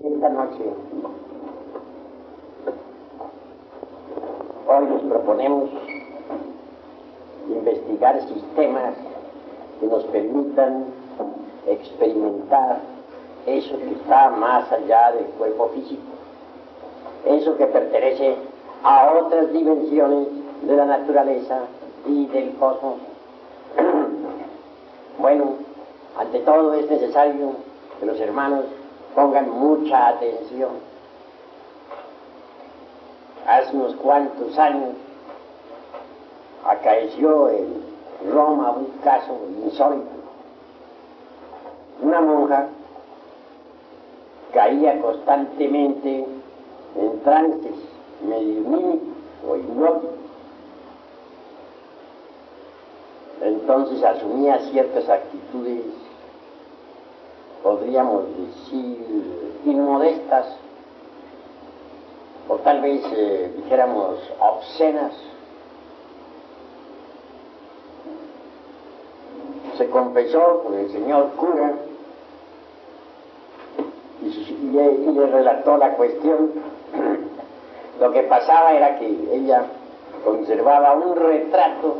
Esta noche, hoy nos proponemos investigar sistemas que nos permitan experimentar eso que está más allá del cuerpo físico, eso que pertenece a otras dimensiones de la naturaleza y del cosmos. Bueno, ante todo es necesario que los hermanos pongan mucha atención. Hace unos cuantos años acaeció en Roma un caso insólito. Una monja caía constantemente en trances mediunímicos o hipnóticos. Entonces asumía ciertas actitudes, podríamos decir, inmodestas, o tal vez dijéramos obscenas. Se confesó con el señor cura y le relató la cuestión. Lo que pasaba era que ella conservaba un retrato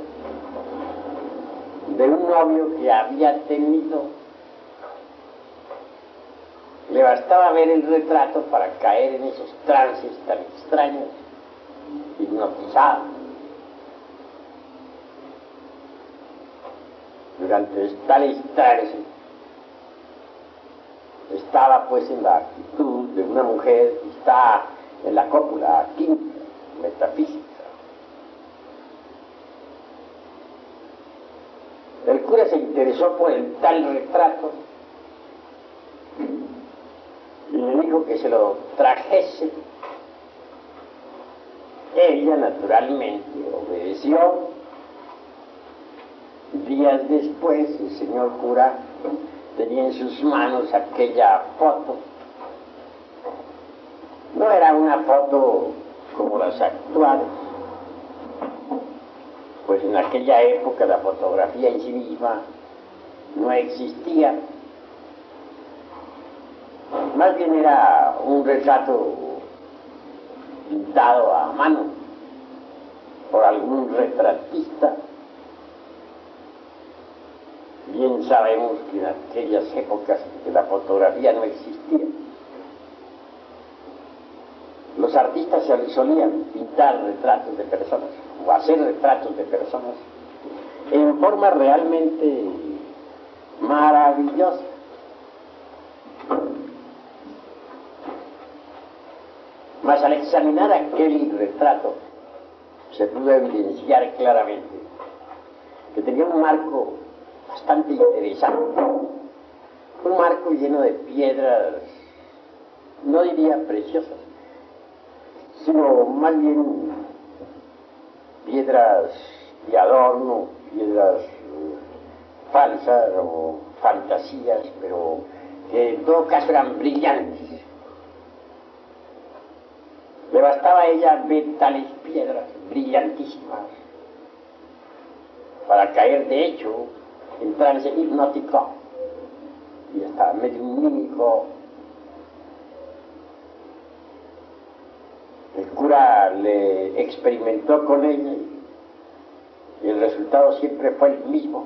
de un novio que había tenido. Le bastaba ver el retrato para caer en esos trances tan extraños, hipnotizado. Durante tales trances estaba pues en la actitud de una mujer que está en la cópula quinta, metafísica. El cura se interesó por el tal retrato y le dijo que se lo trajese. Ella naturalmente obedeció. Días después el señor cura tenía en sus manos aquella foto. No era una foto como las actuales, pues en aquella época la fotografía en sí misma no existía. Más bien era un retrato pintado a mano por algún retratista. Bien sabemos que en aquellas épocas que la fotografía no existía, los artistas solían pintar retratos de personas o hacer retratos de personas en forma realmente maravillosa. Mas al examinar aquel retrato se pudo evidenciar claramente que tenía un marco bastante interesante, un marco lleno de piedras, no diría preciosas, sino más bien piedras de adorno, piedras falsas o fantasías, pero que en todo caso eran brillantes. Le bastaba a ella ver tales piedras brillantísimas para caer de hecho en trance hipnótico y hasta mediunímico. El cura le experimentó con ella y el resultado siempre fue el mismo.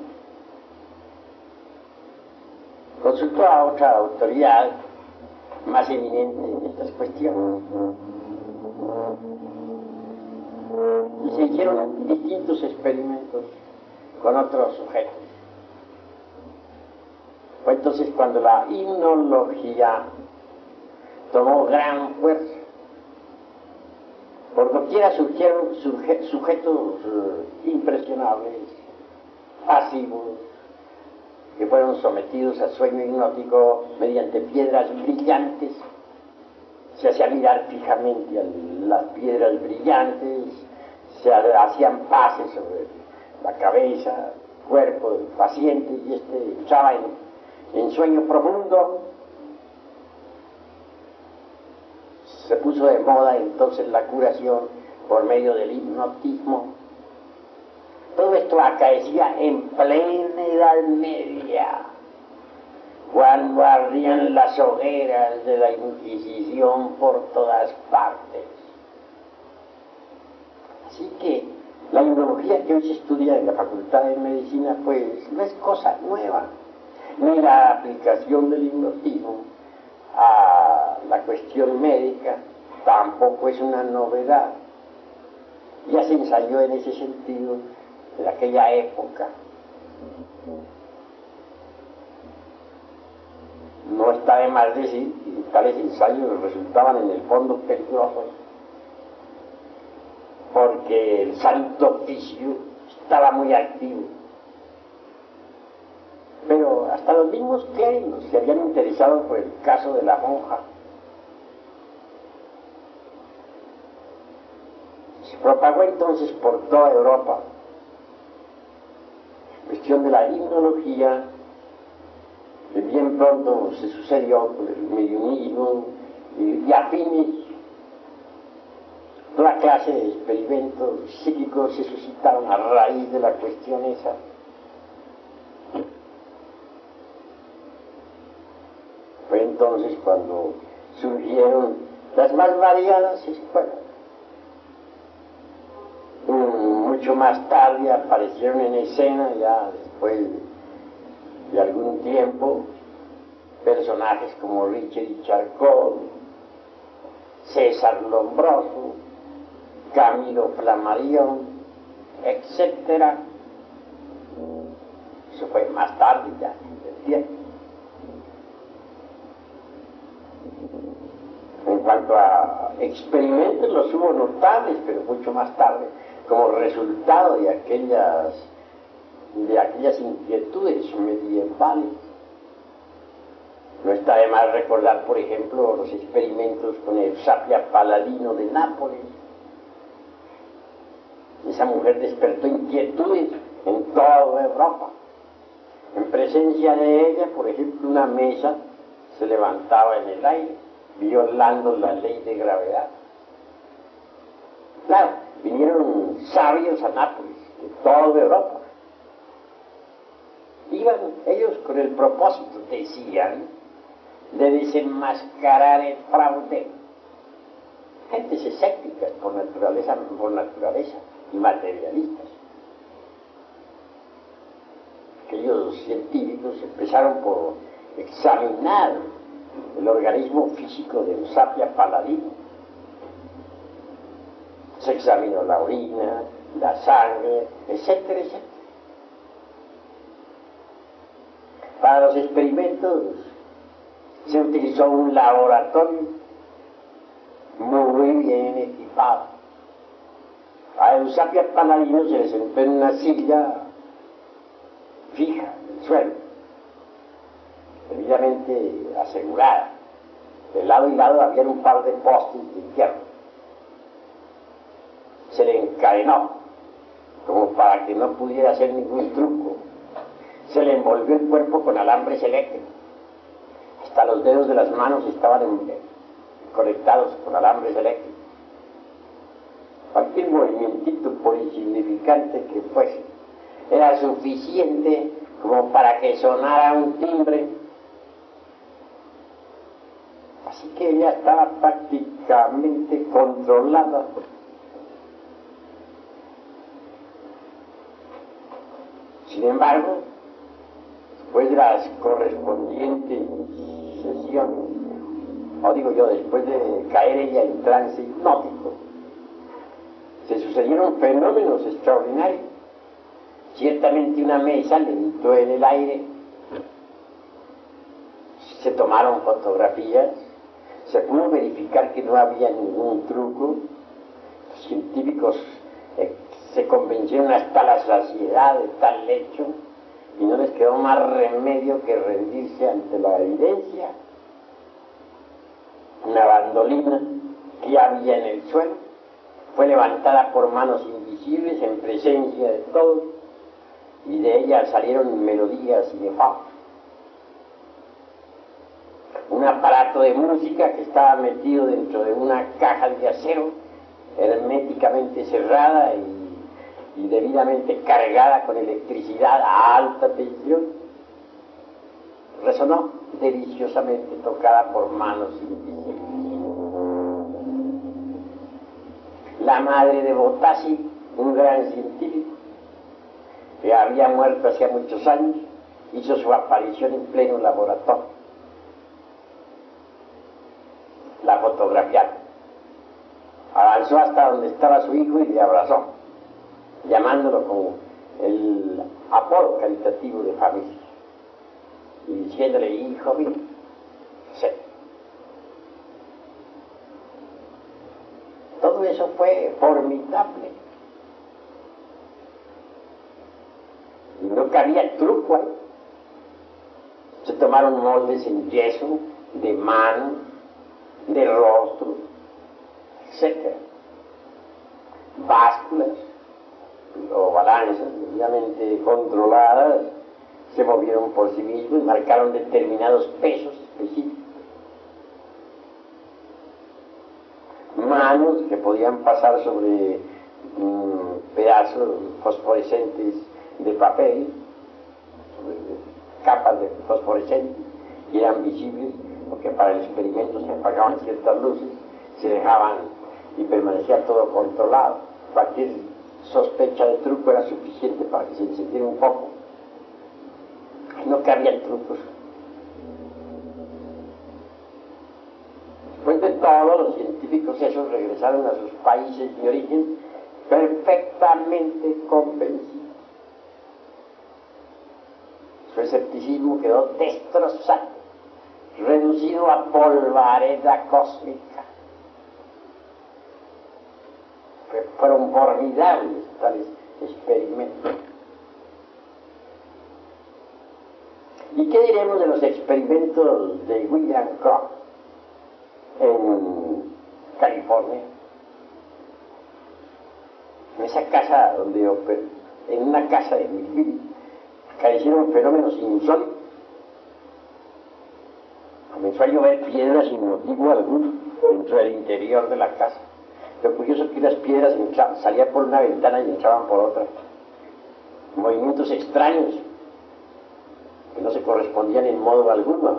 Consultó a otra autoridad más eminente en estas cuestiones y se hicieron distintos experimentos con otros sujetos. Fue entonces cuando la hipnología tomó gran fuerza. Por doquiera surgieron sujetos impresionables, pasivos, que fueron sometidos a sueño hipnótico mediante piedras brillantes. Se hacía mirar fijamente a las piedras brillantes, se hacían pases sobre la cabeza, cuerpo del paciente, y este estaba en sueño profundo. Se puso de moda entonces la curación por medio del hipnotismo. Todo esto acaecía en plena Edad Media, cuando ardían las hogueras de la Inquisición por todas partes. Así que la hipnología que hoy se estudia en la Facultad de Medicina, pues no es cosa nueva, ni la aplicación del hipnotismo a la cuestión médica tampoco es una novedad. Ya se ensayó en ese sentido en aquella época. No está de más decir que tales ensayos resultaban en el fondo peligrosos, porque el santo oficio estaba muy activo. Pero hasta los mismos clérigos se habían interesado por el caso de la monja. Se propagó entonces por toda Europa la cuestión de la hipnología, que bien pronto se sucedió con el mediumismo y afines. Toda clase de experimentos psíquicos se suscitaron a raíz de la cuestión esa. Fue entonces cuando surgieron las más variadas escuelas. Mucho más tarde aparecieron en escena, ya después de algún tiempo, personajes como Richard Charcot, César Lombroso, Camilo Flammarion, etcétera. Eso fue más tarde ya, del tiempo. En cuanto a experimentos, los hubo notables, pero mucho más tarde, como resultado de aquellas inquietudes medievales. No está de más recordar, por ejemplo, los experimentos con Eusapia Paladino de Nápoles. Esa mujer despertó inquietudes en toda Europa. En presencia de ella, por ejemplo, una mesa se levantaba en el aire, violando la ley de gravedad. Claro, vinieron sabios a Nápoles, de toda Europa. Iban ellos con el propósito, decían, de desenmascarar el fraude. Gentes escépticas por naturaleza y materialistas. Aquellos científicos empezaron por examinar el organismo físico de Eusapia Paladino. Se examinó la orina, la sangre, etcétera, etcétera. Para los experimentos se utilizó un laboratorio muy bien equipado. A Eusapia Paladino se le sentó en una silla fija en el suelo, debidamente asegurada. De lado y lado había un par de postes de hierro. Se le encadenó, como para que no pudiera hacer ningún truco. Se le envolvió el cuerpo con alambres eléctricos. Hasta los dedos de las manos estaban conectados con alambres eléctricos. Cualquier movimientito, por insignificante que fuese, era suficiente como para que sonara un timbre. Así que ella estaba prácticamente controlada. Sin embargo, después de las correspondientes sesiones, o digo yo, después de caer ella en trance hipnótico, se sucedieron fenómenos extraordinarios. Ciertamente una mesa levitó en el aire, se tomaron fotografías, se pudo verificar que no había ningún truco. Los científicos se convencieron hasta la saciedad de tal hecho y no les quedó más remedio que rendirse ante la evidencia. Una bandolina que había en el suelo fue levantada por manos invisibles en presencia de todos, y de ella salieron melodías inefable. Un aparato de música que estaba metido dentro de una caja de acero herméticamente cerrada y debidamente cargada con electricidad a alta tensión. resonó deliciosamente, tocada por manos invisibles. La madre de Botassi, un gran científico, que había muerto hacía muchos años, hizo su aparición en pleno laboratorio. La fotografiaron. Avanzó hasta donde estaba su hijo y le abrazó, llamándolo con el apodo caritativo de familia, y diciéndole: hijo mío, sí. Todo eso fue formidable. Y no cabía truco ahí. Se tomaron moldes en yeso, de mano, de rostro, etc. Básculas o balanzas debidamente controladas se movieron por sí mismos y marcaron determinados pesos específicos. Manos que podían pasar sobre pedazos fosforescentes de papel, sobre capas de fosforescentes, y eran visibles porque para el experimento se apagaban ciertas luces, se dejaban y permanecía todo controlado. Cualquier sospecha de truco era suficiente para que se encendiera un foco. No cabían trucos. Después de todo, los científicos esos regresaron a sus países de origen perfectamente convencidos. Su escepticismo quedó destrozado, reducido a polvareda cósmica. Fueron formidables tales experimentos. ¿Y qué diremos de los experimentos de William Kroc en California? En esa casa en una casa de Millville, carecieron fenómenos insólitos. Comenzó a llover piedras sin motivo alguno dentro del interior de la casa. Lo curioso es que las piedras salían por una ventana y entraban por otra. Movimientos extraños que no se correspondían en modo alguno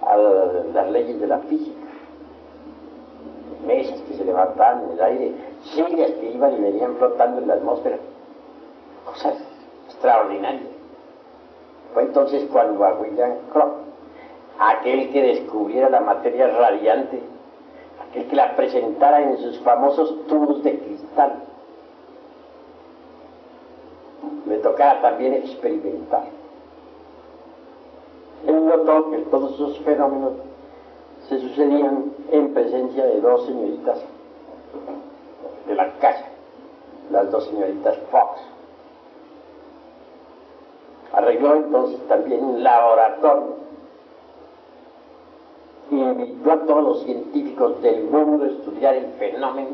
a las leyes de la física. Mesas que se levantaban en el aire, sillas que iban y venían flotando en la atmósfera. Cosas extraordinarias. Fue entonces cuando a William Kroc, aquel que descubriera la materia radiante, aquel que la presentara en sus famosos tubos de cristal, me tocaba también experimentar. Él notó que todos esos fenómenos se sucedían en presencia de dos señoritas de la casa, las dos señoritas Fox. Arregló entonces también un laboratorio y invitó a todos los científicos del mundo a estudiar el fenómeno,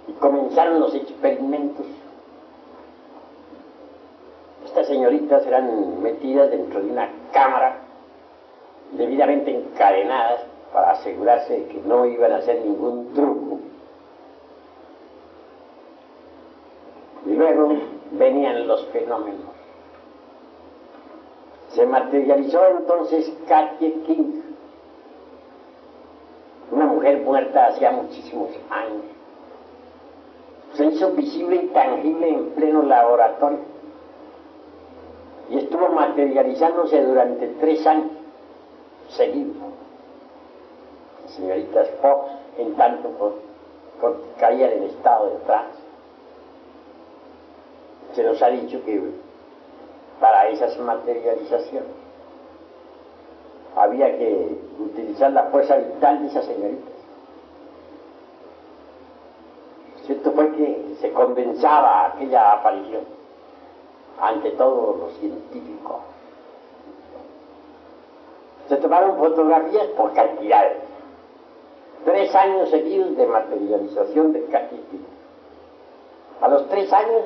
y comenzaron los experimentos. Estas señoritas eran metidas dentro de una cámara, debidamente encadenadas para asegurarse de que no iban a hacer ningún truco. Y luego venían los fenómenos. Se materializó entonces Katie King, una mujer muerta hacía muchísimos años. Se hizo visible y tangible en pleno laboratorio y estuvo materializándose durante 3 años seguidos. Las señoritas Fox, en tanto, caían en estado de trance. Se nos ha dicho que para esas materializaciones había que utilizar la fuerza vital de esas señoritas. Cierto fue que se condensaba aquella aparición ante todos los científicos. Se tomaron fotografías por cantidades. 3 años seguidos de materialización de Katie King. A los 3 años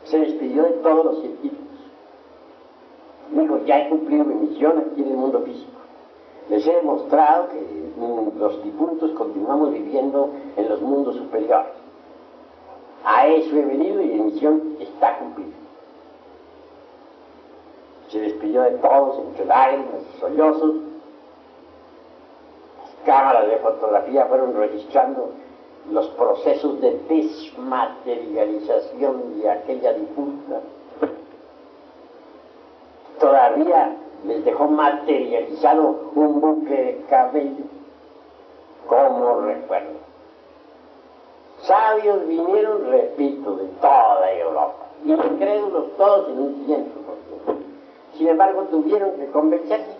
se despidió de todos los científicos. Dijo: ya he cumplido mi misión aquí en el mundo físico. Les he demostrado que los difuntos continuamos viviendo en los mundos superiores. A eso he venido y mi misión está cumplida. se despidió de todos entre lágrimas y sollozos. Las cámaras de fotografía fueron registrando los procesos de desmaterialización de aquella difunta. Todavía les dejó materializado un buque de cabello como recuerdo. Sabios vinieron, repito, de toda Europa, y incrédulos todos en un 100%. Sin embargo, tuvieron que convencerse,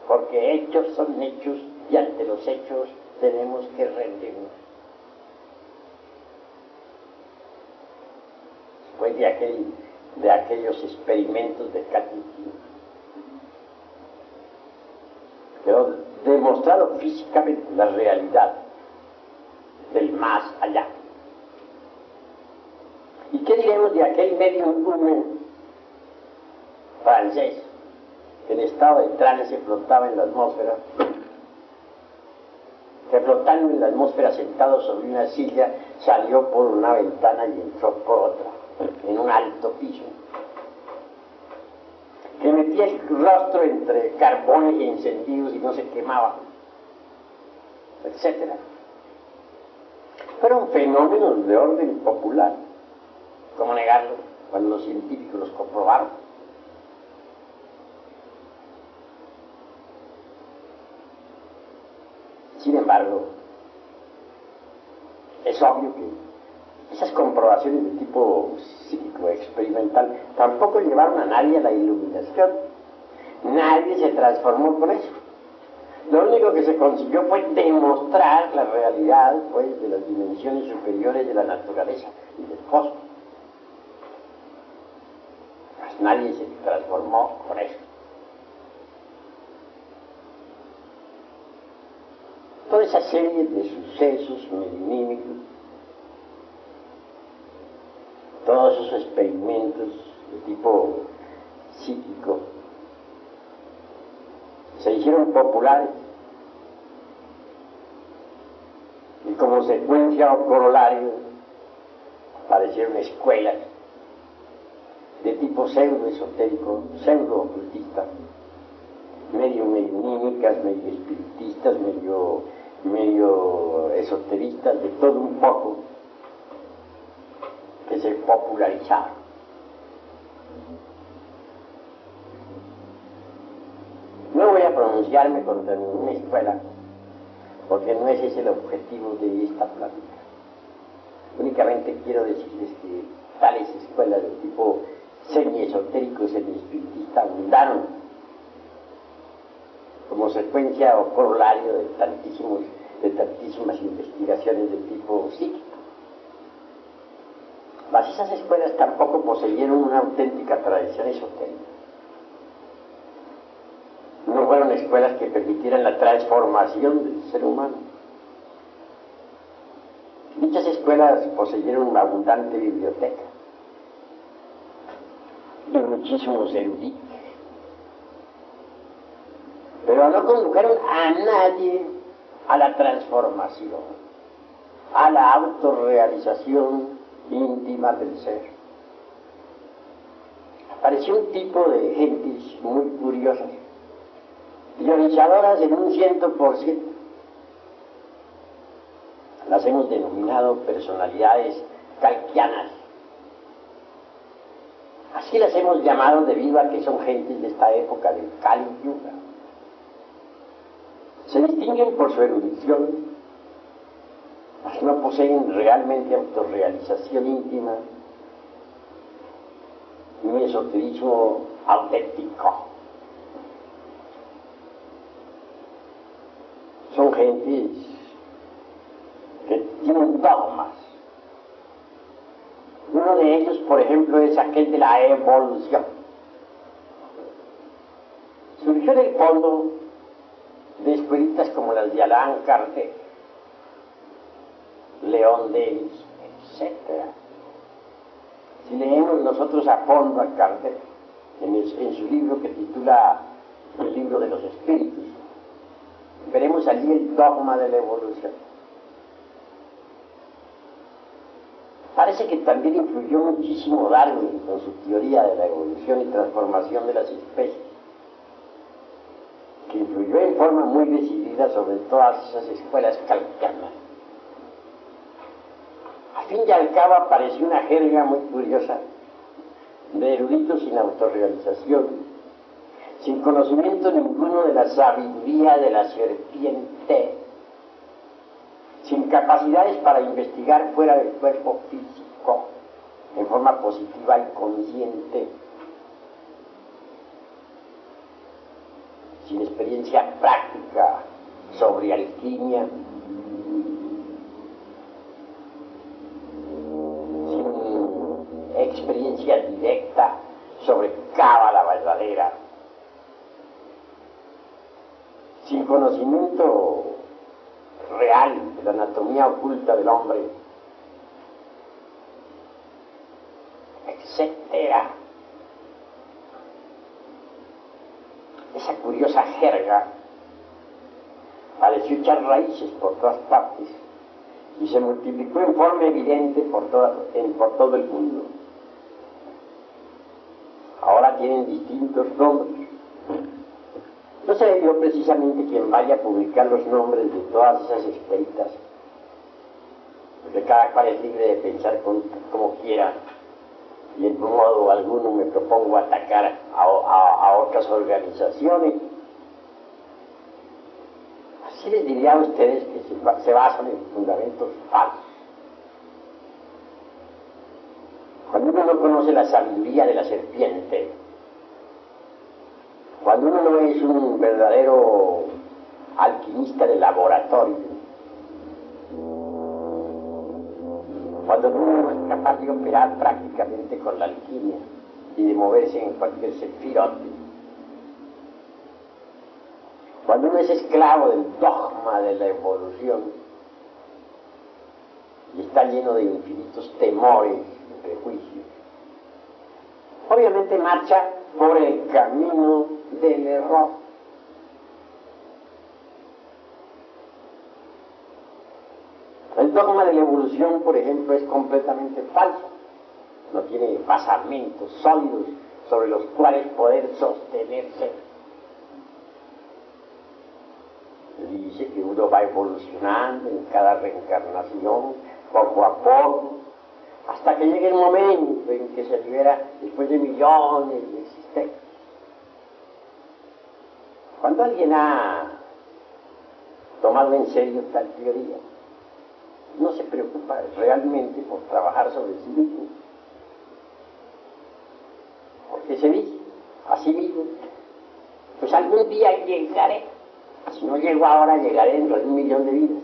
porque hechos son hechos, y ante los hechos tenemos que rendirnos. Después de aquellos experimentos de Katniss, quedó demostrado físicamente la realidad del más allá. ¿Y qué diremos de aquel medium woman francés que en estado de trance flotaba en la atmósfera, que flotando en la atmósfera sentado sobre una silla salió por una ventana y entró por otra en un alto piso, que metía el rostro entre carbones y encendidos y no se quemaba, etcétera? Fueron fenómenos de orden popular. ¿Cómo negarlo cuando los científicos los comprobaron? Sin embargo, es obvio que esas comprobaciones de tipo psíquico experimental tampoco llevaron a nadie a la iluminación. Nadie se transformó con eso. Lo único que se consiguió fue demostrar la realidad, pues, de las dimensiones superiores de la naturaleza y del cosmos. Pues nadie se transformó con eso. Toda esa serie de sucesos mediúnicos, todos esos experimentos de tipo psíquico, se hicieron populares y como secuencia o corolario aparecieron escuelas de tipo pseudo-esotérico, pseudo-ocultista, medio mediúnicas, medio espiritistas, medio esoteristas, de todo un poco, que se popularizaron. No voy a pronunciarme contra ninguna escuela, porque no es ese el objetivo de esta plática. Únicamente quiero decirles que tales escuelas de tipo semi-esotérico, semi-espiritista abundaron como secuencia o corolario de tantísimas investigaciones de tipo psíquico. Mas esas escuelas tampoco poseyeron una auténtica tradición esotérica. No fueron escuelas que permitieran la transformación del ser humano. Dichas escuelas poseyeron una abundante biblioteca y muchísimos eruditos, pero no condujeron a nadie a la transformación, a la autorrealización íntima del ser. Apareció un tipo de gentes muy curiosas, ionizadoras en un 100%. Las hemos denominado personalidades kalkianas. Así las hemos llamado debido a que son gentes de esta época del Kali Yuga. Se distinguen por su erudición, mas no poseen realmente autorrealización íntima ni esoterismo auténtico. Son gentes que tienen dogmas. Uno de ellos, por ejemplo, es aquel de la evolución. Surgió del fondo de escuelitas como las de Allan Kardec, Leon Davis, etc. Si leemos nosotros a fondo a Kardec en su libro que titula El libro de los espíritus, veremos allí el dogma de la evolución. Parece que también influyó muchísimo Darwin con su teoría de la evolución y transformación de las especies, que influyó en forma muy decidida sobre todas esas escuelas kantianas. Al fin y al cabo apareció una jerga muy curiosa de eruditos sin autorrealización, sin conocimiento ninguno de la sabiduría de la serpiente, sin capacidades para investigar fuera del cuerpo físico, en forma positiva y consciente, sin experiencia práctica sobre alquimia, sin experiencia directa sobre cábala verdadera, sin conocimiento real de la anatomía oculta del hombre, etcétera. Esa curiosa jerga pareció echar raíces por todas partes y se multiplicó en forma evidente por todo el mundo. Ahora tienen distintos nombres. No seré yo precisamente quien vaya a publicar los nombres de todas esas escritas, porque cada cual es libre de pensar como quiera, y en modo alguno me propongo atacar a otras organizaciones. Así les diría a ustedes que se basan en fundamentos falsos. Cuando uno no conoce la sabiduría de la serpiente, cuando uno no es un verdadero alquimista de laboratorio, cuando uno no es capaz de operar prácticamente con la alquimia y de moverse en cualquier sefirote, cuando uno es esclavo del dogma de la evolución y está lleno de infinitos temores y prejuicios, obviamente marcha por el camino del error. El dogma de la evolución, por ejemplo, es completamente falso. No tiene basamentos sólidos sobre los cuales poder sostenerse. Dice que uno va evolucionando en cada reencarnación, poco a poco, hasta que llegue el momento en que se libera después de millones de existencias. Cuando alguien ha tomado en serio tal teoría, no se preocupa realmente por trabajar sobre sí mismo, porque se dice a sí mismo, pues algún día llegaré, si no llego ahora llegaré dentro de 1.000.000 de vidas.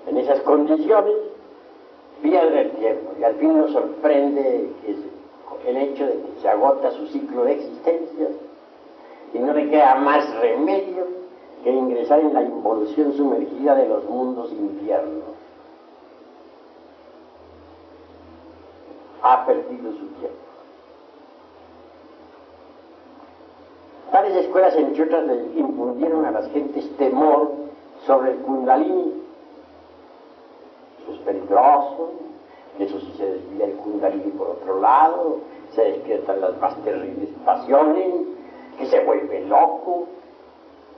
En esas condiciones pierde el tiempo y al fin nos sorprende el hecho de que se agota su ciclo de existencia y no le queda más remedio que ingresar en la involución sumergida de los mundos infiernos. Ha perdido su tiempo. Tales escuelas, entre otras, le infundieron a las gentes temor sobre el Kundalini. Eso es peligroso, eso si se desvía el Kundalini por otro lado, se despiertan las más terribles pasiones, que se vuelve loco.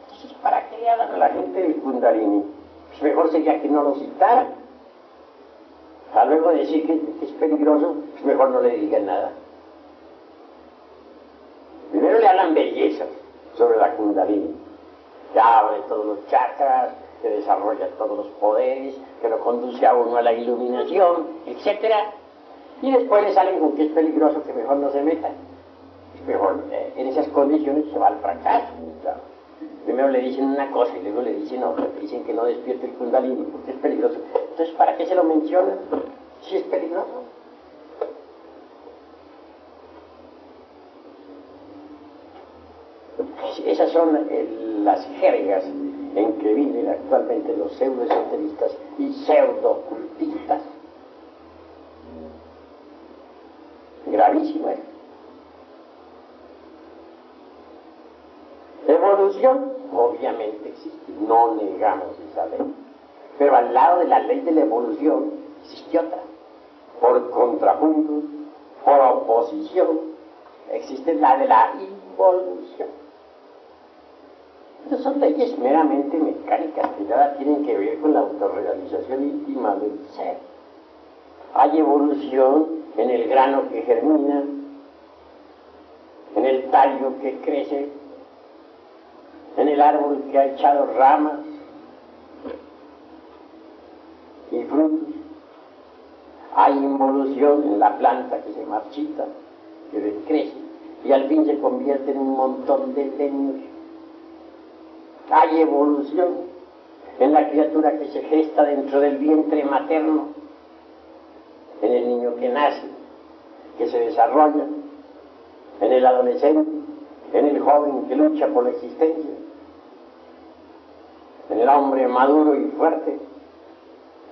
Entonces, ¿para qué le hablan a la gente del Kundalini? Pues mejor sería que no lo citaran. A luego de decir que es peligroso, pues mejor no le digan nada. Primero le hablan bellezas sobre la Kundalini, que abre todos los chakras, que desarrolla todos los poderes, que lo conduce a uno a la iluminación, etc. Y después le salen con que es peligroso, que mejor no se metan. Mejor en esas condiciones se va al fracaso. Claro. Primero le dicen una cosa y luego le dicen otra, le dicen que no despierte el Kundalini porque es peligroso. Entonces, ¿para qué se lo mencionan si es peligroso? Esas son las jergas en que viven actualmente los pseudoesoteristas y pseudocultistas. Gravísimo, ¿eh? Evolución, obviamente existe, no negamos esa ley. Pero al lado de la ley de la evolución existe otra. Por contrapunto, por oposición, existe la de la involución. Estas son leyes meramente mecánicas que nada tienen que ver con la autorrealización íntima del ser. Hay evolución en el grano que germina, en el tallo que crece, en el árbol que ha echado ramas y frutos. Hay involución en la planta que se marchita, que decrece y al fin se convierte en un montón de leños. Hay evolución en la criatura que se gesta dentro del vientre materno, en el niño que nace, que se desarrolla, en el adolescente, en el joven que lucha por la existencia, en el hombre maduro y fuerte,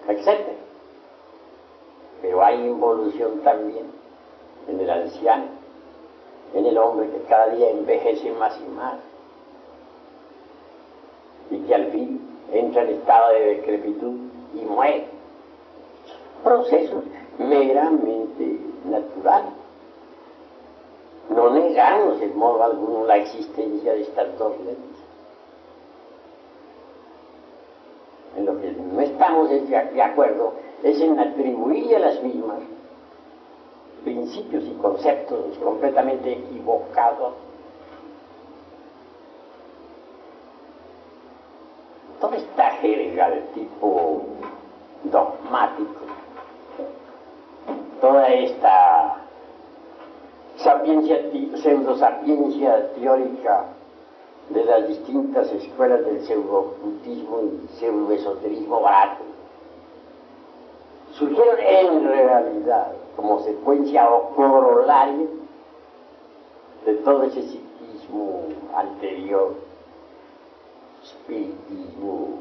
etc. Pero hay involución también en el anciano, en el hombre que cada día envejece más y más, y que al fin entra en estado de decrepitud y muere. Procesos meramente naturales. No negamos en modo alguno la existencia de estas dos leyes. En lo que no estamos de acuerdo es en atribuirle a las mismas principios y conceptos completamente equivocados. Toda esta jerga de tipo dogmático, toda esta pseudosapiencia teórica de las distintas escuelas del pseudo-ocultismo y pseudo-esoterismo barato, surgieron en realidad como secuencia o corolario de todo ese psiquismo anterior, espiritismo,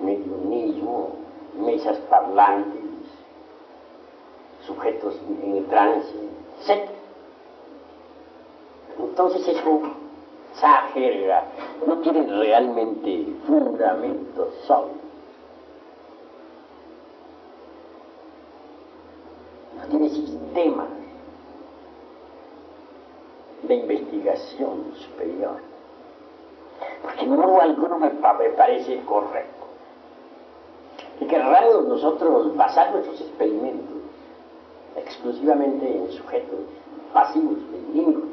mediunismo, mesas parlantes, sujetos en trance, etc. Entonces esa jerga no tiene realmente fundamentos sólidos. No tiene sistemas de investigación superior. Porque en modo alguno me parece correcto. Y querramos nosotros basar nuestros experimentos exclusivamente en sujetos pasivos, clínicos.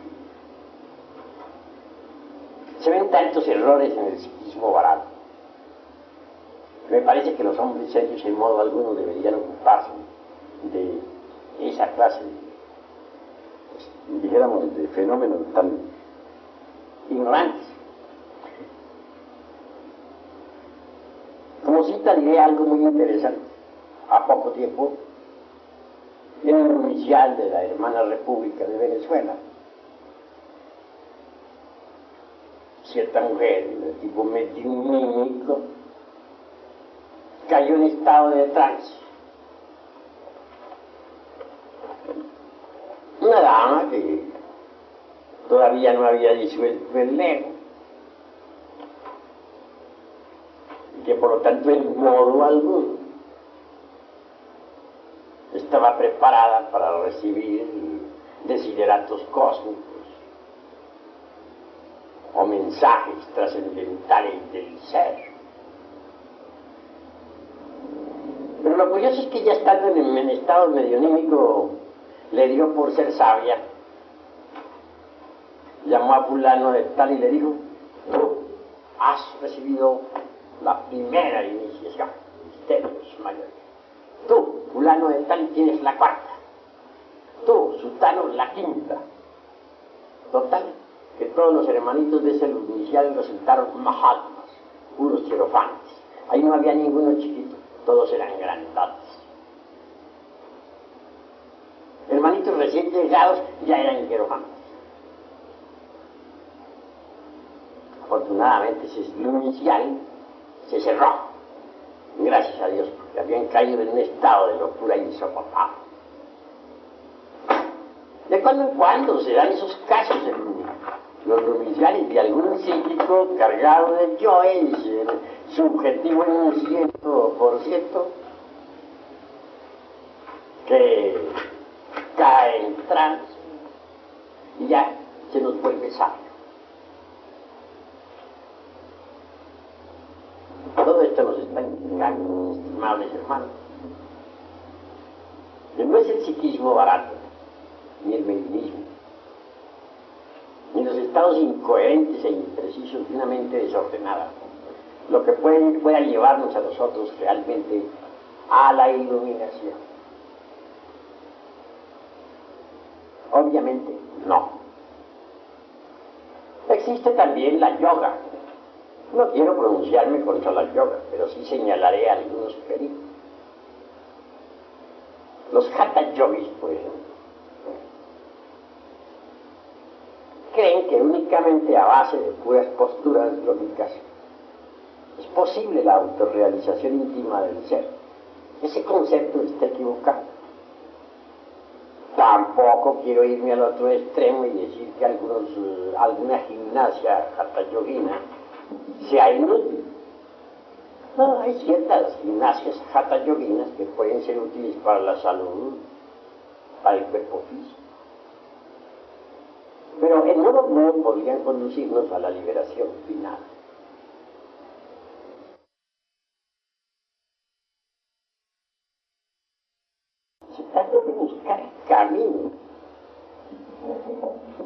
Se ven tantos errores en el psiquismo barato. Me parece que los hombres serios en modo alguno deberían ocuparse de esa clase, dijéramos, de fenómenos tan ignorantes. Como cita diré algo muy interesante. A poco tiempo, en el inicial de la hermana República de Venezuela, cierta mujer de tipo mediúnico cayó en estado de trance. Una dama que todavía no había disuelto el ego, y que por lo tanto en modo alguno estaba preparada para recibir desideratos cósmicos o mensajes trascendentales del ser. Pero lo curioso es que ya estando en estado medionímico le dio por ser sabia, llamó a fulano de tal y le dijo: tú has recibido la primera iniciación, misterios mayores. Tú, fulano de tal, tienes la cuarta. Tú, sultano, la quinta. Total, que todos los hermanitos de ese inicial resultaron mahatmas, puros hierofantes. Ahí no había ninguno chiquito, todos eran grandotes. Hermanitos recién llegados ya eran hierofantes. Afortunadamente ese inicial se cerró, gracias a Dios, porque habían caído en un estado de locura insoportable. De cuando en cuando se dan esos casos en los lumiciales de algún psíquico cargado de yoes, subjetivo en un 100%, que cae en trance y ya se nos vuelve sabio. Todo esto nos está indicando, estimables hermanos, que no es el psiquismo barato, ni el mentirismo, ni los estados incoherentes e imprecisos de una mente desordenada, lo que pueda llevarnos a nosotros realmente a la iluminación. Obviamente no. Existe también la yoga. No quiero pronunciarme contra la yoga, pero sí señalaré algunos peligros. Los hatha yogis, por ejemplo, creen que únicamente a base de puras posturas lógicas es posible la autorrealización íntima del ser. Ese concepto está equivocado. Tampoco quiero irme al otro extremo y decir que alguna gimnasia hatha yogina sea inútil. No, hay ciertas gimnasias hatha yoginas que pueden ser útiles para la salud, para el cuerpo físico. Pero en modo no podrían conducirnos a la liberación final. Se trata de buscar camino.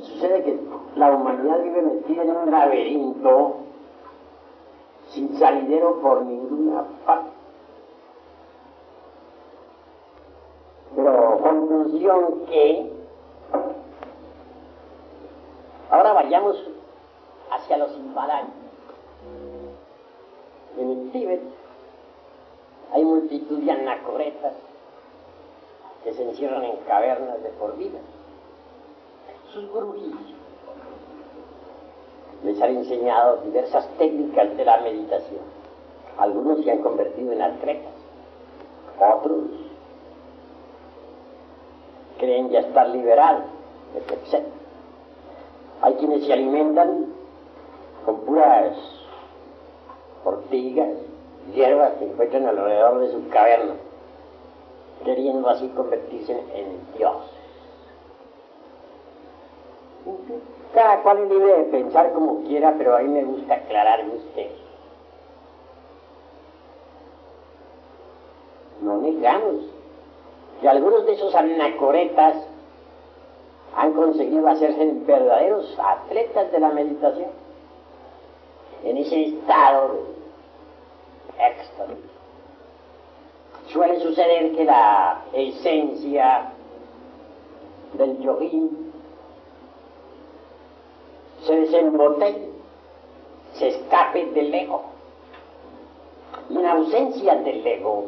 Sucede que la humanidad vive metida en un laberinto sin salidero por ninguna parte. Pero conclusión que ahora vayamos hacia los Himalayas. En el Tíbet hay multitud de anacoretas que se encierran en cavernas de por vida. Sus gurús les han enseñado diversas técnicas de la meditación. Algunos se han convertido en atletas, otros creen ya estar liberados, etc. Hay quienes se alimentan con puras ortigas, hierbas que encuentran alrededor de su caverna, queriendo así convertirse en dioses. Cada cual es libre de pensar como quiera, pero a mí me gusta aclarar usted. No negamos que algunos de esos anacoretas han conseguido hacerse verdaderos atletas de la meditación, en ese estado de éxtasis. Suele suceder que la esencia del yogín se desembotelle, se escape del ego. Y en ausencia del ego,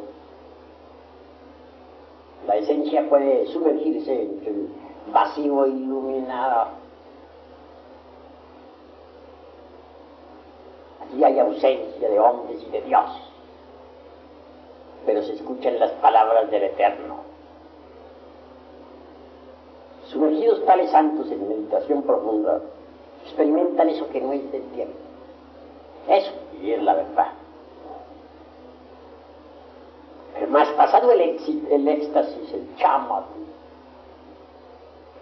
la esencia puede sumergirse entre el vacío iluminado. Aquí hay ausencia de hombres y de Dios, pero se escuchan las palabras del Eterno. Sumergidos tales santos en meditación profunda, experimentan eso que no es del tiempo. Eso, y es la verdad. Más pasado el éxtasis, el chama,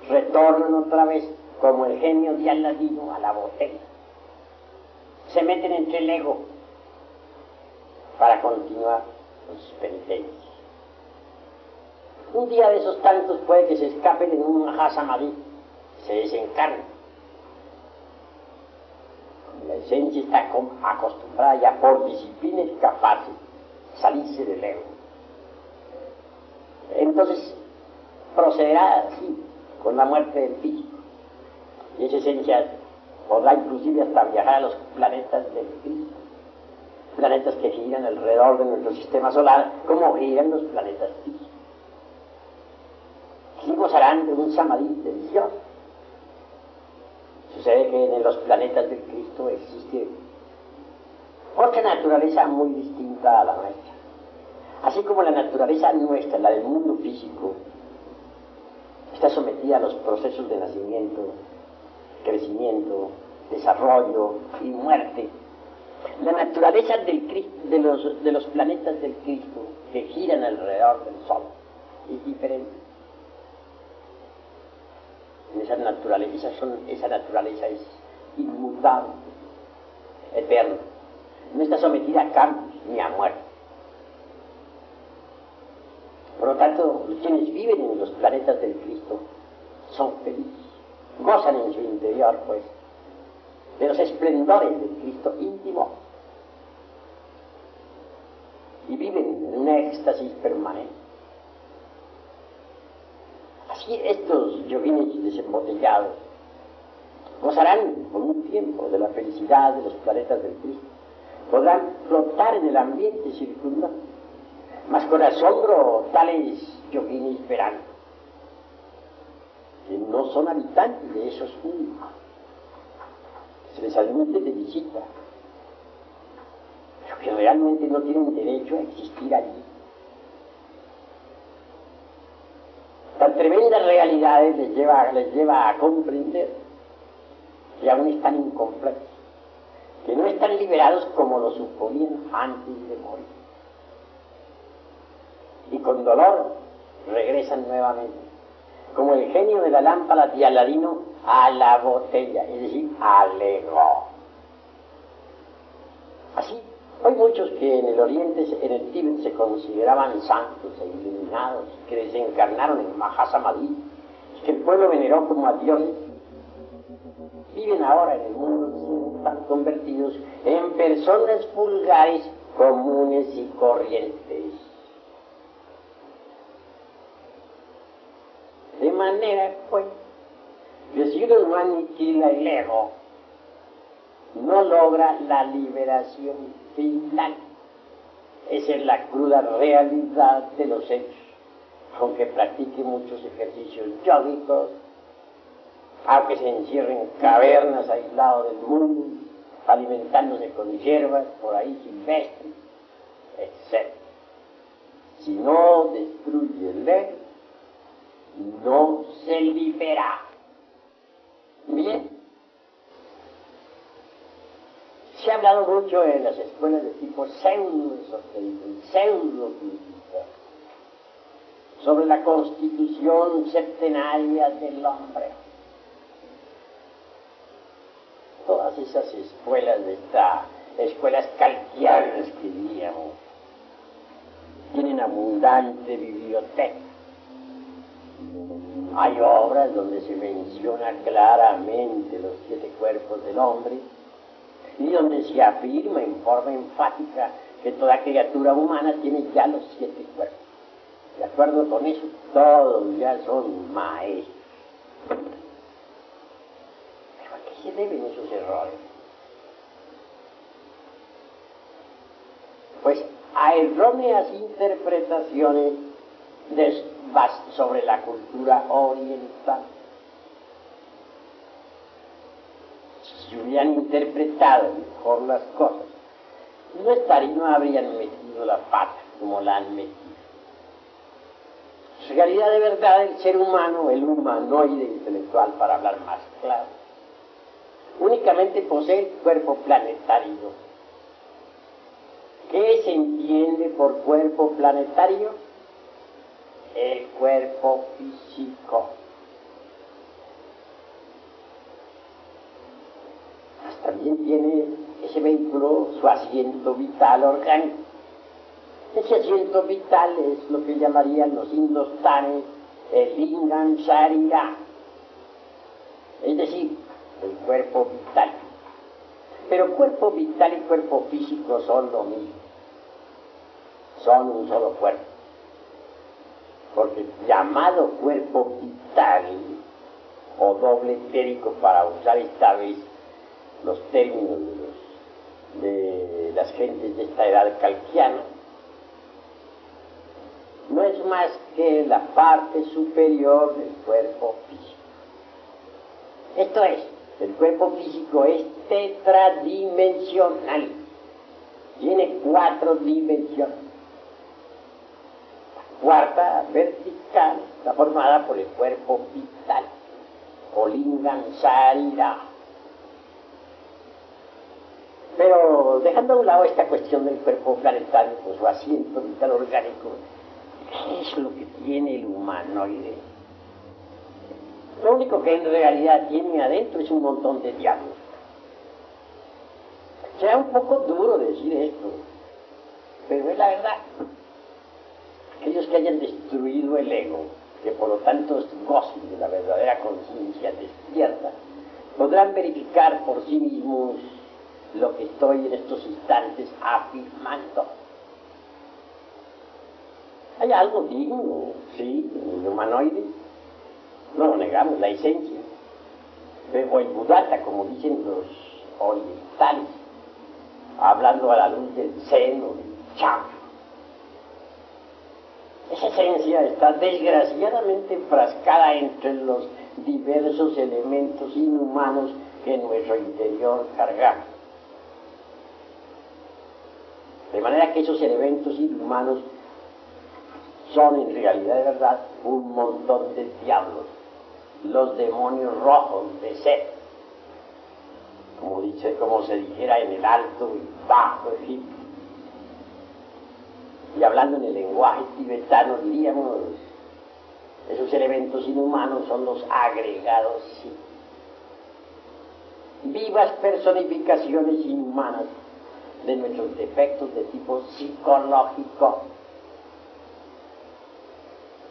retornan otra vez como el genio de Aladino a la botella. Se meten entre el ego para continuar con sus penitencias. Un día de esos tantos puede que se escapen en un mahasamadhi, se desencarnen. La esencia está acostumbrada ya por disciplina y capaz de salirse del ego. Entonces procederá así con la muerte del físico, y esa esencia podrá inclusive hasta viajar a los planetas del Cristo, planetas que giran alrededor de nuestro sistema solar como giran los planetas físicos. Y gozarán de un samadhi delicioso. Sucede que en los planetas del Cristo existe otra naturaleza muy distinta a la nuestra. Así como la naturaleza nuestra, la del mundo físico, está sometida a los procesos de nacimiento, crecimiento, desarrollo y muerte, la naturaleza del Cristo, de los planetas del Cristo que giran alrededor del Sol es diferente. Esa naturaleza es inmutable, eterna. No está sometida a cambios ni a muerte. Por lo tanto, quienes viven en los planetas del Cristo son felices, gozan en su interior, pues, de los esplendores del Cristo íntimo y viven en un éxtasis permanente. Así estos yoguines desembotellados gozarán por un tiempo de la felicidad de los planetas del Cristo, podrán flotar en el ambiente circundante, mas con asombro tales yoguines verán que no son habitantes de esos mundos, se les admite de visita, pero que realmente no tienen derecho a existir allí. Tan tremendas realidades les lleva a comprender que aún están incompletos, que no están liberados como lo suponían antes de morir. Y con dolor regresan nuevamente, como el genio de la lámpara de Aladino a la botella, es decir, al ego. Así, hay muchos que en el Oriente, en el Tíbet, se consideraban santos e iluminados, que desencarnaron en Mahasamadhi, que el pueblo veneró como a dioses, viven ahora en el mundo, están convertidos en personas vulgares, comunes y corrientes. De manera, pues, que si uno no aniquila el ego, no logra la liberación final. Esa es la cruda realidad de los hechos. Aunque practique muchos ejercicios yógicos, aunque se encierre en cavernas aislados del mundo, alimentándose con hierbas por ahí silvestres, etc. Si no destruye el ego, no se libera. Bien. Se ha hablado mucho en las escuelas de tipo pseudo-esotérico y pseudo-mística sobre la constitución septenaria del hombre. Todas esas escuelas kalkianas que diríamos, tienen abundante biblioteca. Hay obras donde se menciona claramente los 7 cuerpos del hombre y donde se afirma en forma enfática que toda criatura humana tiene ya los 7 cuerpos. De acuerdo con eso, todos ya son maestros. ¿Pero a qué se deben esos errores? Pues a erróneas interpretaciones sobre la cultura oriental. Si hubieran interpretado mejor las cosas, no habrían metido la pata como la han metido. En realidad, de verdad, el ser humano, el humanoide intelectual, para hablar más claro, únicamente posee el cuerpo planetario. ¿Qué se entiende por cuerpo planetario? El cuerpo físico. También tiene ese vehículo su asiento vital orgánico. Ese asiento vital es lo que llamarían los hindustanes el lingam sharira, es decir, el cuerpo vital. Pero cuerpo vital y cuerpo físico son lo mismo, son un solo cuerpo. Porque llamado cuerpo vital o doble etérico, para usar esta vez los términos de las gentes de esta edad kalkiana, no es más que la parte superior del cuerpo físico. Esto es, el cuerpo físico es tetradimensional, tiene 4 dimensiones. La cuarta, vertical, está formada por el cuerpo vital, o lingam sharira. Pero dejando a un lado esta cuestión del cuerpo planetario con su asiento vital orgánico, ¿Qué es lo que tiene el humanoide? Lo único que en realidad tiene adentro es un montón de diablos. Será un poco duro decir esto, pero es la verdad. Aquellos que hayan destruido el ego, que por lo tanto gocen de la verdadera conciencia despierta, podrán verificar por sí mismos lo que estoy en estos instantes afirmando. Hay algo digno, sí, en el humanoide, no lo negamos, la esencia, o el Buddhata, como dicen los orientales, hablando a la luz del Zen o del Chan. Esa esencia está desgraciadamente enfrascada entre los diversos elementos inhumanos que en nuestro interior cargamos. De manera que esos elementos inhumanos son en realidad de verdad un montón de diablos, los demonios rojos de Set, como se dijera en el Alto y Bajo Egipto. Y hablando en el lenguaje tibetano diríamos, esos elementos inhumanos son los agregados, sí, vivas personificaciones inhumanas de nuestros defectos de tipo psicológico.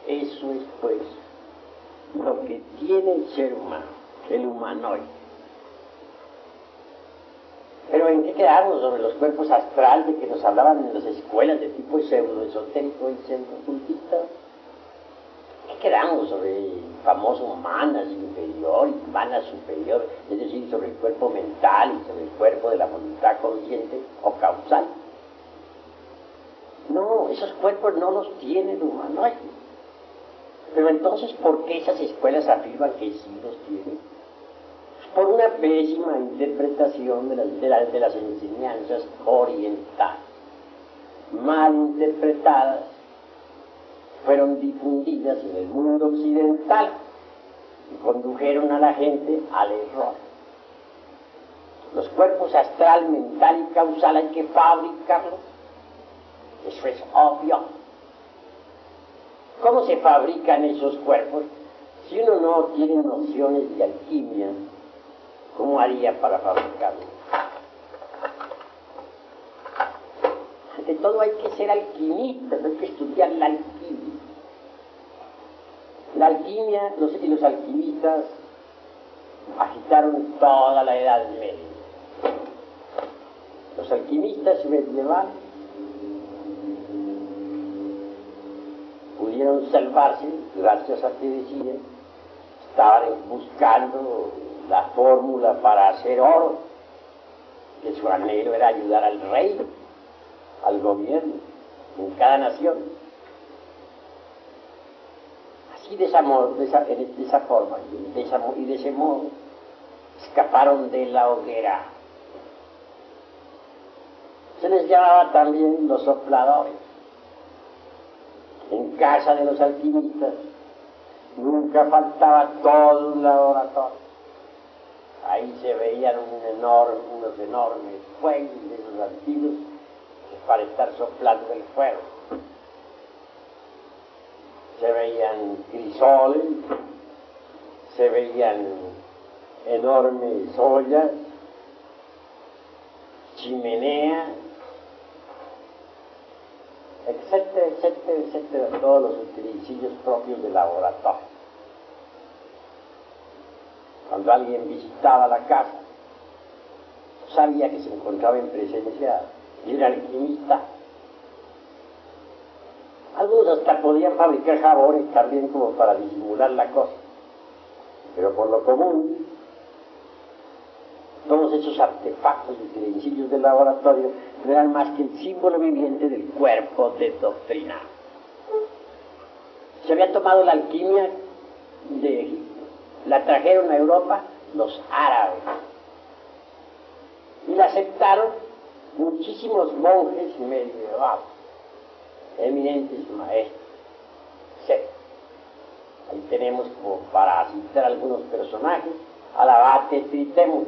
Eso es pues lo que tiene el ser humano, el humanoide. Pero ¿en qué quedamos sobre los cuerpos astrales de que nos hablaban en las escuelas de tipo pseudo-esotérico y pseudo-ocultista? ¿Qué quedamos sobre el famoso manas inferior y manas superior? Es decir, sobre el cuerpo mental y sobre el cuerpo de la voluntad consciente o causal. No, esos cuerpos no los tiene el humanoide. Pero entonces, ¿por qué esas escuelas afirman que sí los tienen? Por una pésima interpretación de las enseñanzas orientales. Mal interpretadas, fueron difundidas en el mundo occidental y condujeron a la gente al error. Los cuerpos astral, mental y causal hay que fabricarlos. Eso es obvio. ¿Cómo se fabrican esos cuerpos? Si uno no tiene nociones de alquimia, ¿cómo haría para fabricarlos? Ante todo hay que ser alquimista, hay que estudiar la alquimia. La alquimia, los alquimistas agitaron toda la Edad Media. Los alquimistas medievales pudieron salvarse gracias a que decían, estaban buscando la fórmula para hacer oro, que su anhelo era ayudar al rey, al gobierno, en cada nación. Así de esa forma y de ese modo escaparon de la hoguera. Se les llamaba también los sopladores. En casa de los alquimistas nunca faltaba todo un laboratorio. Ahí se veían unos enormes fuegos de esos antiguos para estar soplando el fuego. Se veían crisoles, se veían enormes ollas, chimeneas, etcétera, etcétera, etcétera, todos los utensilios propios del laboratorio. Cuando alguien visitaba la casa, sabía que se encontraba en presencia de un alquimista. Algunos hasta podían fabricar jabones también como para disimular la cosa, pero por lo común, todos esos artefactos y utensilios del laboratorio no eran más que el símbolo viviente del cuerpo de doctrina. Se había tomado la alquimia de Egipto, la trajeron a Europa los árabes y la aceptaron muchísimos monjes medievales, eminentes maestros, etc. Ahí tenemos, como para citar algunos personajes, al abate Tritemo,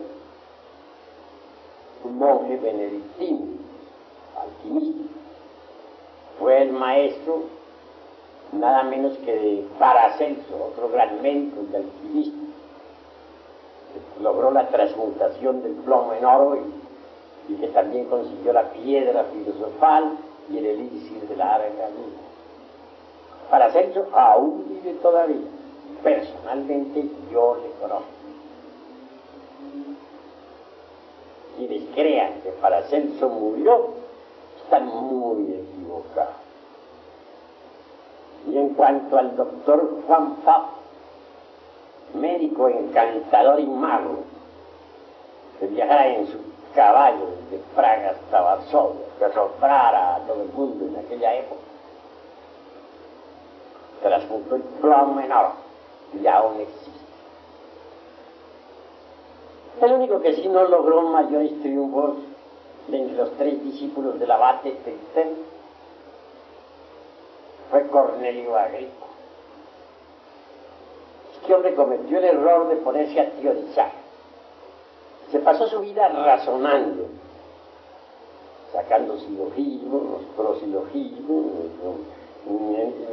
un monje benedictino, alquimista. Fue el maestro nada menos que de Paracelso, otro gran médico y alquimista, que logró la transmutación del plomo en oro y que también consiguió la piedra filosofal y el elixir de la larga vida. Paracelso aún vive todavía. Personalmente yo le conozco. Quienes crean que Paracelso murió están muy equivocados. Y en cuanto al doctor Juan Pablo, médico encantador y mago, que viajara en su caballo desde Praga hasta Varsovia, que asombrara a todo el mundo en aquella época, transmutó el plomo en oro y aún existe. El único que sí no logró mayores triunfos de entre los tres discípulos del abate Tristán fue Cornelio Agricola. Este hombre cometió el error de ponerse a teorizar. Se pasó su vida razonando, sacando silogismos, prosilogismos,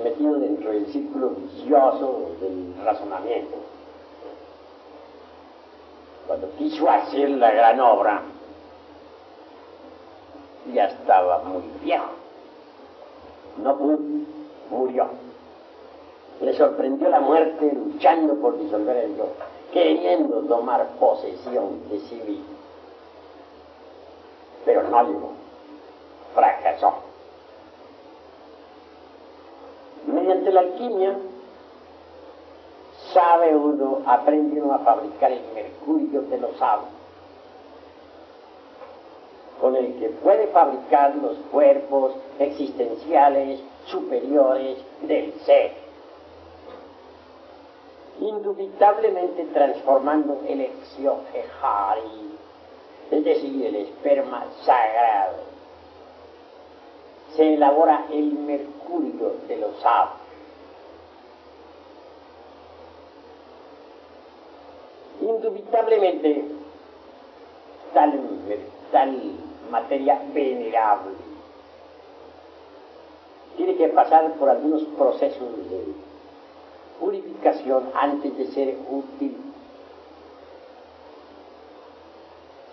metido dentro del círculo vicioso del razonamiento. Cuando quiso hacer la gran obra, ya estaba muy viejo. No pudo, murió. Le sorprendió la muerte luchando por disolver el yo, queriendo tomar posesión de sí mismo. Pero no llegó, fracasó. Mediante la alquimia, aprende uno a fabricar el mercurio de los sabios, con el que puede fabricar los cuerpos existenciales superiores del ser, indubitablemente transformando el exiohari, es decir, el esperma sagrado. Se elabora el mercurio de los sabios. Indubitablemente, tal materia venerable tiene que pasar por algunos procesos de purificación antes de ser útil.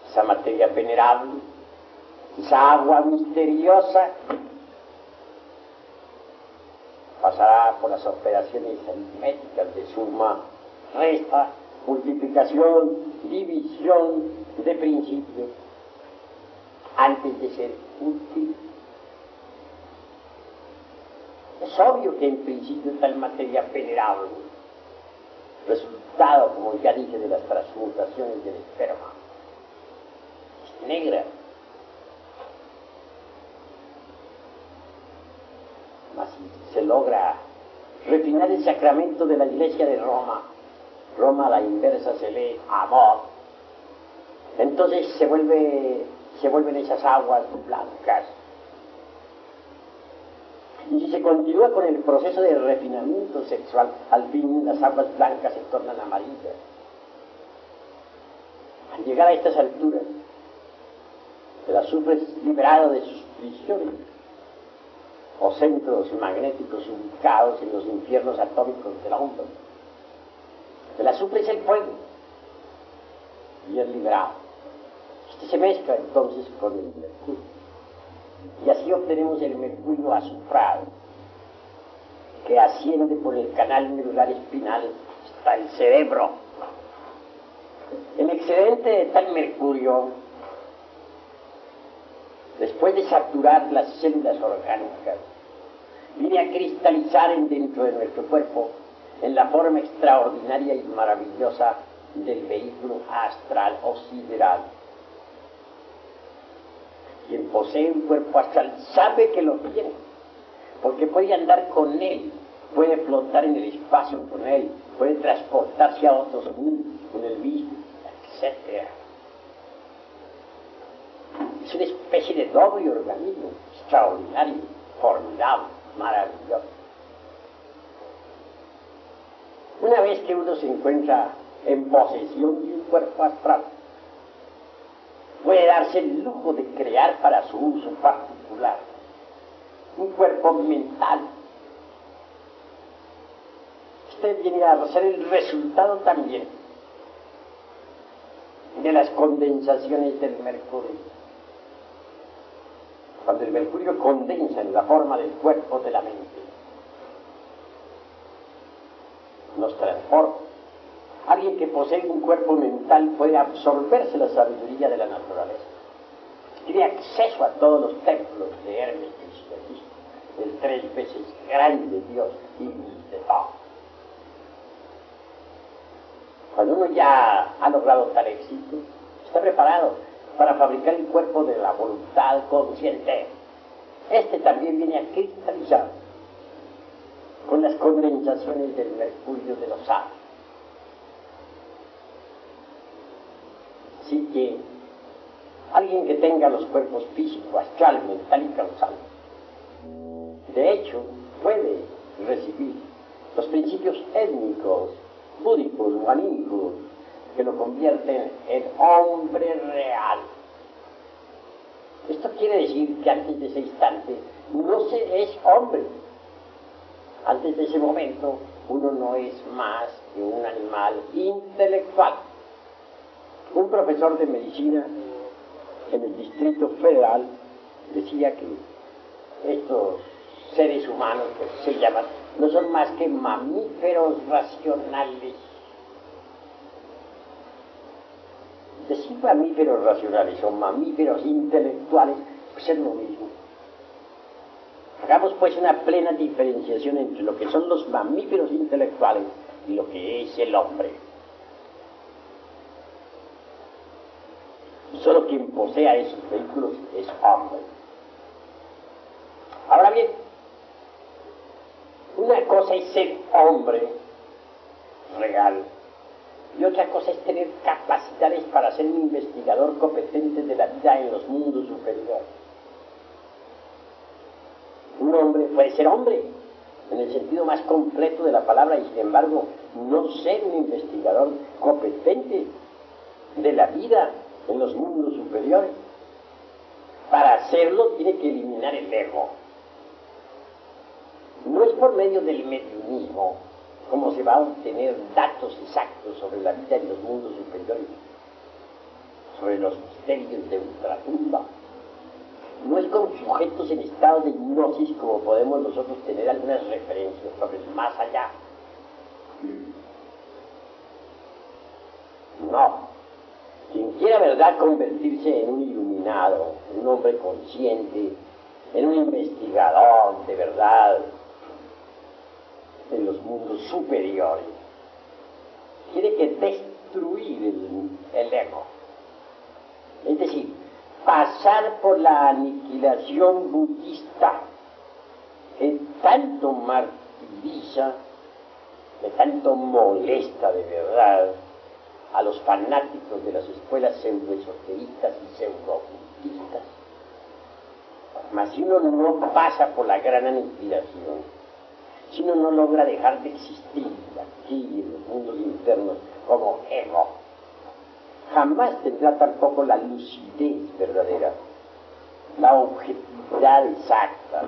Esa materia venerable, esa agua misteriosa, pasará por las operaciones aritméticas de suma, resta, multiplicación, división de principios antes de ser útil. Es obvio que en principio tal materia venerable, resultado, como ya dije, de las transmutaciones del esperma, es negra. Mas si se logra refinar el sacramento de la Iglesia de Roma, Roma a la inversa se lee amor, entonces se vuelven esas aguas blancas. Y si se continúa con el proceso de refinamiento sexual, al fin las aguas blancas se tornan amarillas. Al llegar a estas alturas, el azufre es liberado de sus prisiones o centros magnéticos ubicados en los infiernos atómicos de la onda. El azufre es el fuego y es liberado. Este se mezcla entonces con el mercurio y así obtenemos el mercurio azufrado, que asciende por el canal medular espinal hasta el cerebro. El excedente de tal mercurio, después de saturar las células orgánicas, viene a cristalizar dentro de nuestro cuerpo en la forma extraordinaria y maravillosa del vehículo astral o sideral. Quien posee un cuerpo astral sabe que lo tiene, porque puede andar con él, puede flotar en el espacio con él, puede transportarse a otros mundos con el mismo, etc. Es una especie de doble organismo, extraordinario, formidable, maravilloso. Una vez que uno se encuentra en posesión de un cuerpo astral, puede darse el lujo de crear para su uso particular un cuerpo mental, este viene a ser el resultado también de las condensaciones del mercurio. Cuando el mercurio condensa en la forma del cuerpo de la mente, nos transforma. Alguien que posee un cuerpo mental puede absorberse la sabiduría de la naturaleza. Tiene acceso a todos los templos de Hermes Trismegisto, el 3 veces grande Dios y de todo. Cuando uno ya ha logrado tal éxito, está preparado para fabricar el cuerpo de la voluntad consciente. Este también viene a cristalizar con las condensaciones del mercurio de los sabios. Así que alguien que tenga los cuerpos físico, astral, mental y causal, de hecho, puede recibir los principios étnicos, búdicos o anímicos que lo convierten en hombre real. Esto quiere decir que antes de ese instante no se es hombre. Antes de ese momento uno no es más que un animal intelectual. Un profesor de medicina en el Distrito Federal decía que estos seres humanos que se llaman no son más que mamíferos racionales. Decir mamíferos racionales o mamíferos intelectuales pues es lo mismo. Hagamos pues una plena diferenciación entre lo que son los mamíferos intelectuales y lo que es el hombre. Solo quien posea esos vehículos es hombre. Ahora bien, una cosa es ser hombre real y otra cosa es tener capacidades para ser un investigador competente de la vida en los mundos superiores. Un hombre puede ser hombre en el sentido más completo de la palabra y sin embargo no ser un investigador competente de la vida en los mundos superiores. Para hacerlo tiene que eliminar el ego. No es por medio del mediumismo como se va a obtener datos exactos sobre la vida en los mundos superiores, sobre los misterios de ultratumba. No es con sujetos en estado de hipnosis como podemos nosotros tener algunas referencias sobre el más allá. No. Quien quiera, verdad, convertirse en un iluminado, en un hombre consciente, en un investigador de verdad en los mundos superiores, tiene que destruir el ego. Es decir, pasar por la aniquilación budista que tanto martiriza, que tanto molesta de verdad a los fanáticos de las escuelas pseudoesoteristas y pseudoocultistas. Mas si uno no pasa por la gran aniquilación, si uno no logra dejar de existir aquí en los mundos internos como ego, jamás tendrá tampoco la lucidez verdadera, la objetividad exacta,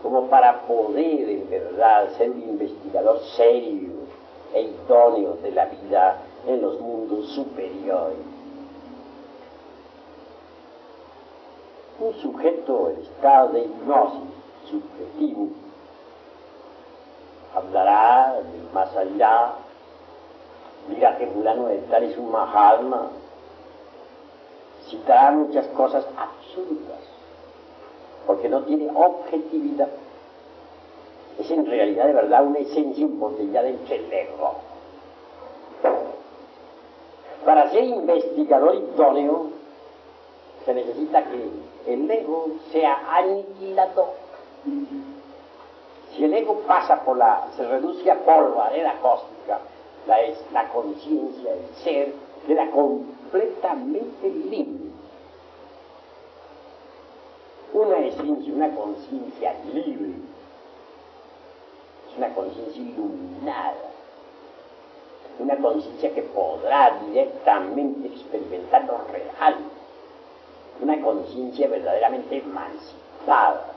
como para poder en verdad ser un investigador serio e idóneo de la vida en los mundos superiores. Un sujeto en estado de hipnosis subjetivo hablará del más allá, dirá que fulano de tal es un Mahatma, citará muchas cosas absurdas, porque no tiene objetividad. Es en realidad de verdad una esencia embotellada entre el ego. Para ser investigador idóneo se necesita que el ego sea aniquilado. Si el ego pasa se reduce a polvareda cósmica, la conciencia, el ser, queda completamente libre. Una esencia, una conciencia libre, es una conciencia iluminada, una conciencia que podrá directamente experimentar lo real, una conciencia verdaderamente emancipada,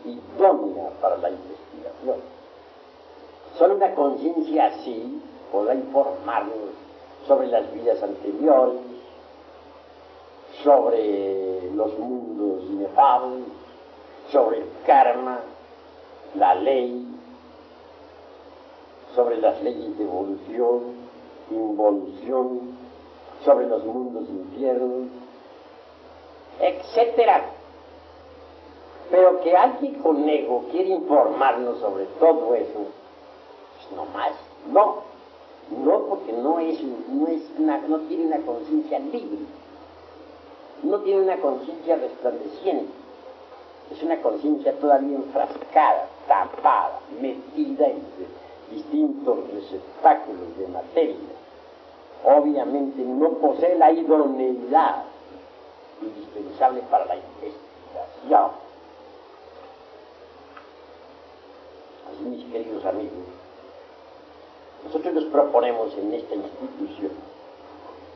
idónea para la investigación. Solo una conciencia así podrá informarnos sobre las vidas anteriores, sobre los mundos inefables, sobre el karma, la ley, sobre las leyes de evolución, involución, sobre los mundos infiernos, etcétera. Pero que alguien con ego quiere informarnos sobre todo eso, pues no más, no porque no tiene una conciencia libre, no tiene una conciencia resplandeciente, es una conciencia todavía enfrascada, tapada, metida entre distintos receptáculos de materia. Obviamente no posee la idoneidad indispensable para la investigación. Así, mis queridos amigos, nosotros nos proponemos en esta institución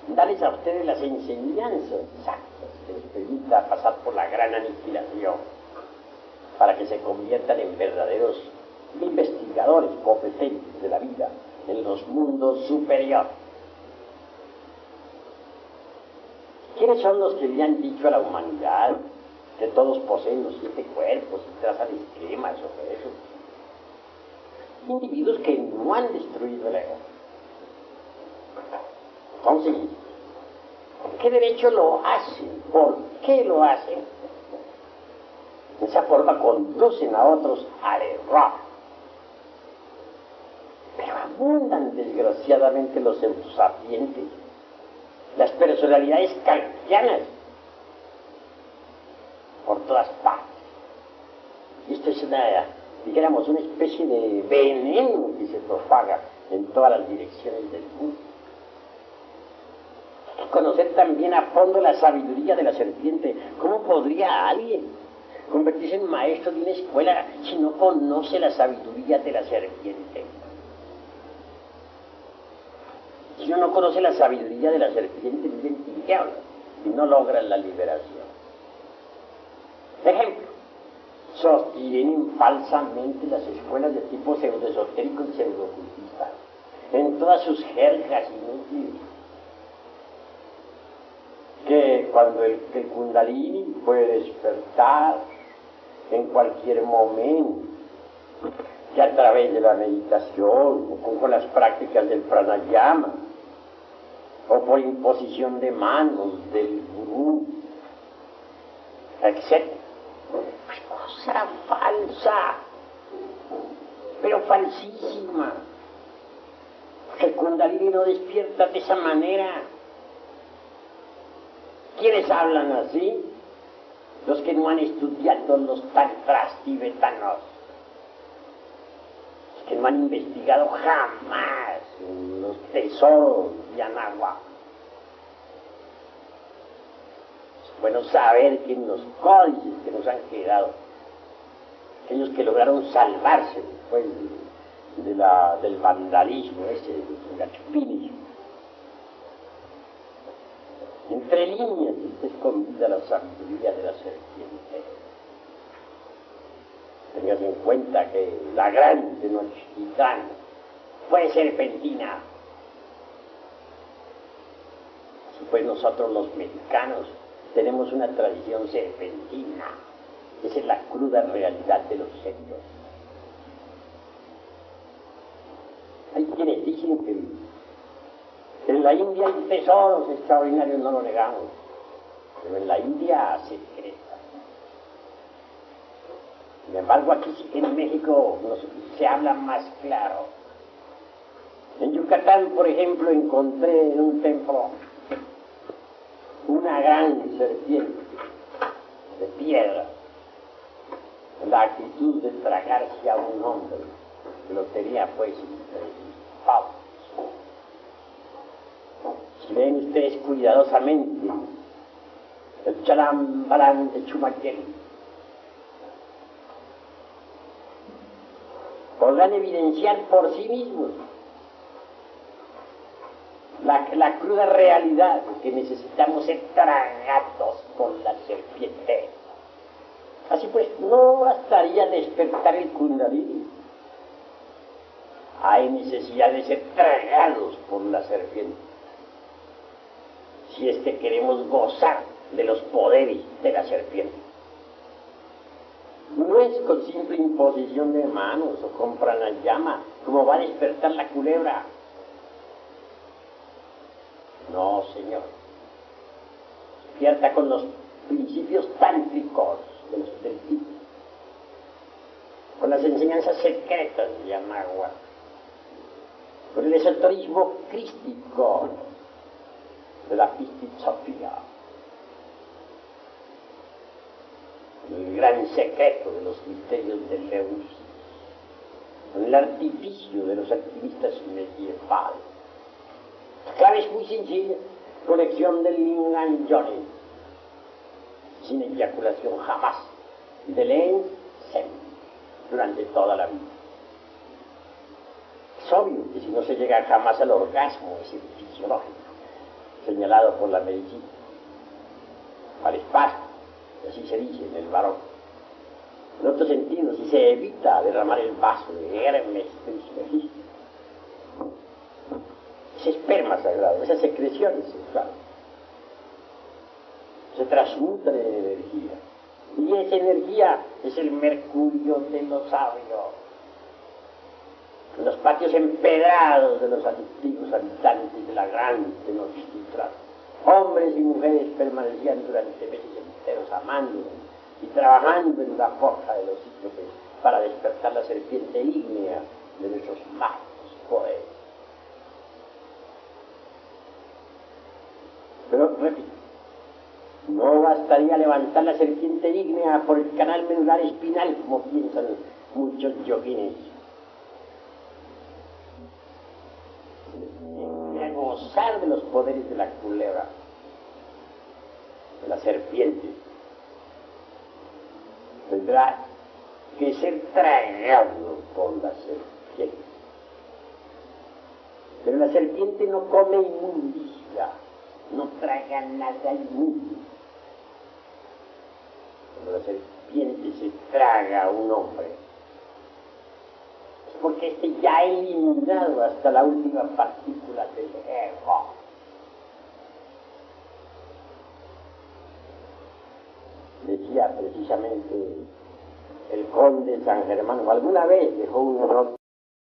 darles a ustedes las enseñanzas exactas que les permita pasar por la gran aniquilación para que se conviertan en verdaderos investigadores competentes de la vida en los mundos superiores. ¿Quiénes son los que le han dicho a la humanidad que todos poseen los 7 cuerpos y trazan esquemas sobre eso? Individuos que no han destruido el ego. Entonces, ¿con qué derecho lo hacen? ¿Por qué lo hacen? De esa forma conducen a otros al error. Pero abundan desgraciadamente los pseudosapientes, las personalidades kantianas, por todas partes. Y esto es dijéramos, una especie de veneno que se propaga en todas las direcciones del mundo. Conocer también a fondo la sabiduría de la serpiente. ¿Cómo podría alguien convertirse en maestro de una escuela si no conoce la sabiduría de la serpiente? Si uno no conoce la sabiduría de la serpiente, vive en tinieblas y no logra la liberación. Ejemplo, sostienen falsamente las escuelas de tipo pseudoesotérico y pseudoocultista en todas sus jergas inútiles, que cuando el kundalini puede despertar en cualquier momento, que a través de la meditación o con las prácticas del pranayama o por imposición de manos del gurú, etc. Cosa falsa, pero falsísima. El kundalini no despierta de esa manera. ¿Quiénes hablan así? Los que no han estudiado los tantras tibetanos, los que no han investigado jamás los tesoros de Anahuac. Es bueno saber que en los códices que nos han quedado, aquellos que lograron salvarse después del vandalismo ese de los gachupines, entre líneas está escondida la sabiduría de la serpiente. Tengas en cuenta que la gran Tenochtitlán fue serpentina. Así pues nosotros los mexicanos tenemos una tradición serpentina. Esa es la cruda realidad de los hechos. Hay quienes dicen que en la India hay tesoros extraordinarios, no lo negamos, pero en la India secreta. Sin embargo, aquí sí que en México se habla más claro. En Yucatán, por ejemplo, encontré en un templo una gran serpiente de piedra, en la actitud de tragarse a un hombre que lo tenía pues entre sus fauces. Si ven ustedes cuidadosamente el chalambalán de Chumayel, podrán evidenciar por sí mismos la cruda realidad de que necesitamos ser tragados por la serpiente. Así pues, no bastaría despertar el kundalini. hay necesidad de ser tragados por la serpiente, si es que queremos gozar de los poderes de la serpiente. No es con simple imposición de manos o con pranayama como va a despertar la culebra. No, señor. Despierta con los principios tántricos de los principios, con las enseñanzas secretas de Yamagua, con el esoterismo crístico de la Pistisofía, el gran secreto de los misterios del Leus, con el artificio de los activistas medievales. La clave es muy sencilla: conexión del Lingam Yoni, sin eyaculación jamás, del En Sem, durante toda la vida. Es obvio que si no se llega jamás al orgasmo ese fisiológico, señalado por la medicina, al espacio, así se dice en el varón. En otro sentido, si se evita derramar el vaso de Hermes Trismegisto, ese esperma sagrado, esas secreciones sexuales, se transmutan en energía. Y esa energía es el mercurio de los sabios. En los patios empedrados de los antiguos habitantes de la gran Tenochtitlan, hombres y mujeres permanecían durante meses enteros amando y trabajando en la forja de los cíclopes para despertar la serpiente ígnea de nuestros mágicos poderes. Pero, repito, no bastaría levantar la serpiente ígnea por el canal medular espinal, como piensan muchos yoguines. A gozar de los poderes de la culebra, de la serpiente, tendrá que ser tragado por la serpiente. Pero la serpiente no come inmundicia, no traga nada inmundo. Cuando la serpiente se traga a un hombre, es porque éste ya ha eliminado hasta la última partícula del ego. Decía precisamente el conde San Germán, alguna vez dejó una nota